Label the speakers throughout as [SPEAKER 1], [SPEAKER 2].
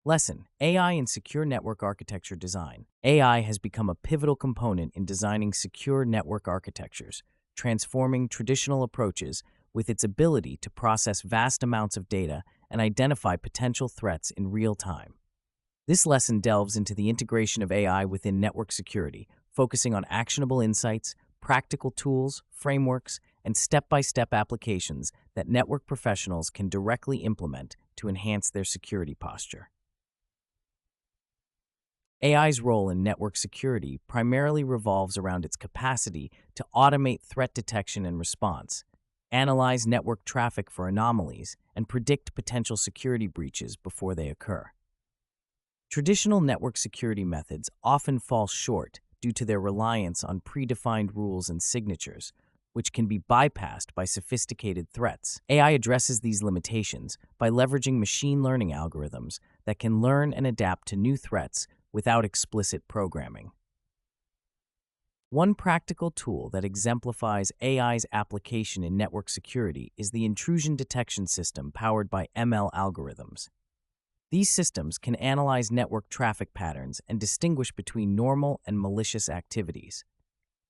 [SPEAKER 1] Lesson: AI in Secure Network Architecture Design. AI has become a pivotal component in designing secure network architectures, transforming traditional approaches with its ability to process vast amounts of data and identify potential threats in real time. This lesson delves into the integration of AI within network security, focusing on actionable insights, practical tools, frameworks, and step-by-step applications that network professionals can directly implement to enhance their security posture. AI's role in network security primarily revolves around its capacity to automate threat detection and response, analyze network traffic for anomalies, and predict potential security breaches before they occur. Traditional network security methods often fall short due to their reliance on predefined rules and signatures, which can be bypassed by sophisticated threats. AI addresses these limitations by leveraging machine learning algorithms that can learn and adapt to new threats without explicit programming. One practical tool that exemplifies AI's application in network security is the Intrusion Detection System powered by ML algorithms. These systems can analyze network traffic patterns and distinguish between normal and malicious activities.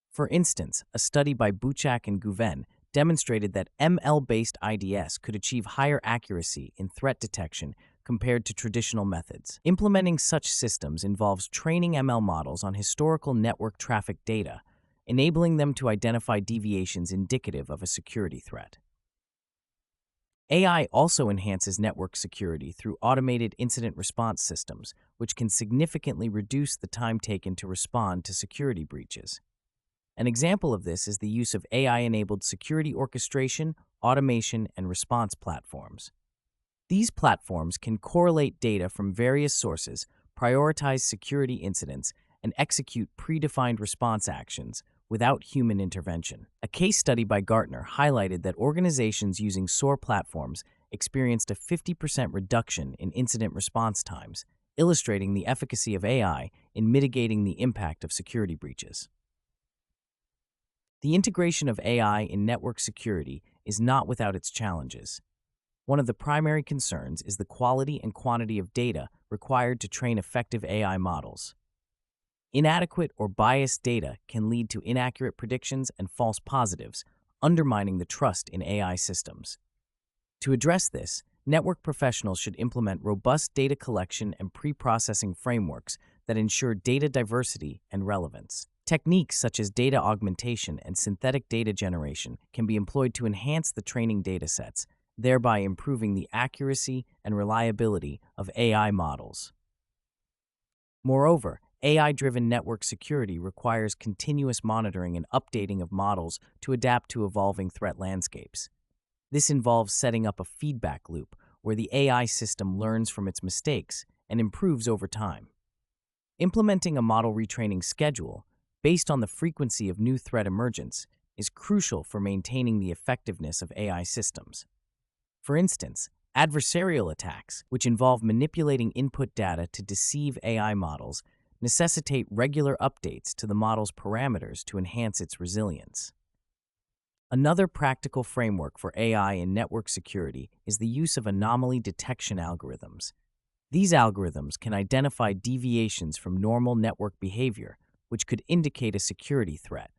[SPEAKER 1] For instance, a study by Buchak and Guven demonstrated that ML-based IDS could achieve higher accuracy in threat detection compared to traditional methods. Implementing such systems involves training ML models on historical network traffic data, enabling them to identify deviations indicative of a security threat. AI also enhances network security through automated incident response systems, which can significantly reduce the time taken to respond to security breaches. An example of this is the use of AI-enabled security orchestration, automation, and response platforms. These platforms can correlate data from various sources, prioritize security incidents, and execute predefined response actions without human intervention. A case study by Gartner highlighted that organizations using SOAR platforms experienced a 50% reduction in incident response times, illustrating the efficacy of AI in mitigating the impact of security breaches. The integration of AI in network security is not without its challenges. One of the primary concerns is the quality and quantity of data required to train effective AI models. Inadequate or biased data can lead to inaccurate predictions and false positives, undermining the trust in AI systems. To address this, network professionals should implement robust data collection and pre-processing frameworks that ensure data diversity and relevance. Techniques such as data augmentation and synthetic data generation can be employed to enhance the training datasets, thereby improving the accuracy and reliability of AI models. Moreover, AI-driven network security requires continuous monitoring and updating of models to adapt to evolving threat landscapes. This involves setting up a feedback loop where the AI system learns from its mistakes and improves over time. Implementing a model retraining schedule based on the frequency of new threat emergence is crucial for maintaining the effectiveness of AI systems. For instance, adversarial attacks, which involve manipulating input data to deceive AI models, necessitate regular updates to the model's parameters to enhance its resilience. Another practical framework for AI in network security is the use of anomaly detection algorithms. These algorithms can identify deviations from normal network behavior, which could indicate a security threat.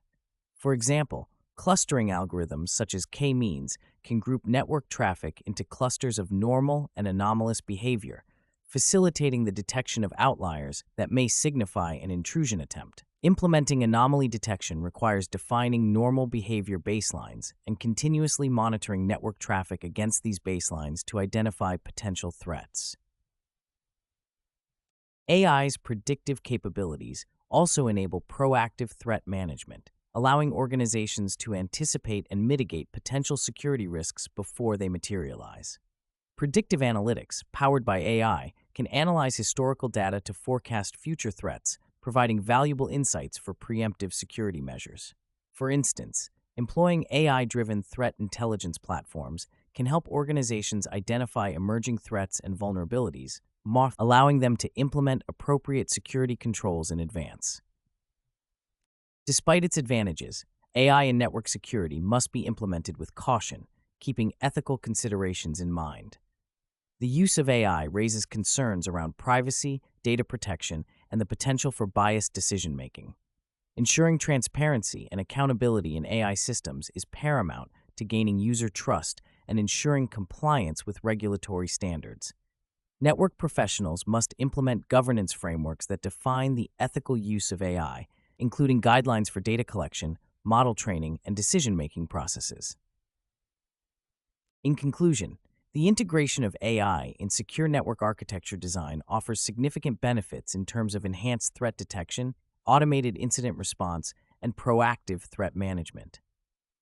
[SPEAKER 1] For example, clustering algorithms such as k-means can group network traffic into clusters of normal and anomalous behavior, facilitating the detection of outliers that may signify an intrusion attempt. Implementing anomaly detection requires defining normal behavior baselines and continuously monitoring network traffic against these baselines to identify potential threats. AI's predictive capabilities also enable proactive threat management, allowing organizations to anticipate and mitigate potential security risks before they materialize. Predictive analytics, powered by AI, can analyze historical data to forecast future threats, providing valuable insights for preemptive security measures. For instance, employing AI-driven threat intelligence platforms can help organizations identify emerging threats and vulnerabilities, allowing them to implement appropriate security controls in advance. Despite its advantages, AI in network security must be implemented with caution, keeping ethical considerations in mind. The use of AI raises concerns around privacy, data protection, and the potential for biased decision making. Ensuring transparency and accountability in AI systems is paramount to gaining user trust and ensuring compliance with regulatory standards. Network professionals must implement governance frameworks that define the ethical use of AI, including guidelines for data collection, model training, and decision-making processes. In conclusion, the integration of AI in secure network architecture design offers significant benefits in terms of enhanced threat detection, automated incident response, and proactive threat management.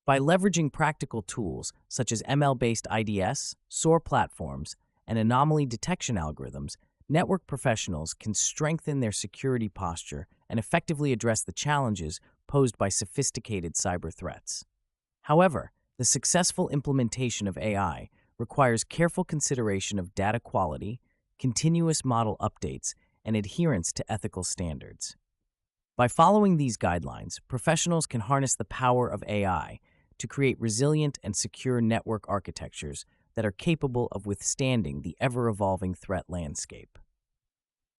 [SPEAKER 1] By leveraging practical tools such as ML-based IDS, SOAR platforms, and anomaly detection algorithms, network professionals can strengthen their security posture and effectively address the challenges posed by sophisticated cyber threats. However, the successful implementation of AI requires careful consideration of data quality, continuous model updates, and adherence to ethical standards. By following these guidelines, professionals can harness the power of AI to create resilient and secure network architectures that are capable of withstanding the ever-evolving threat landscape.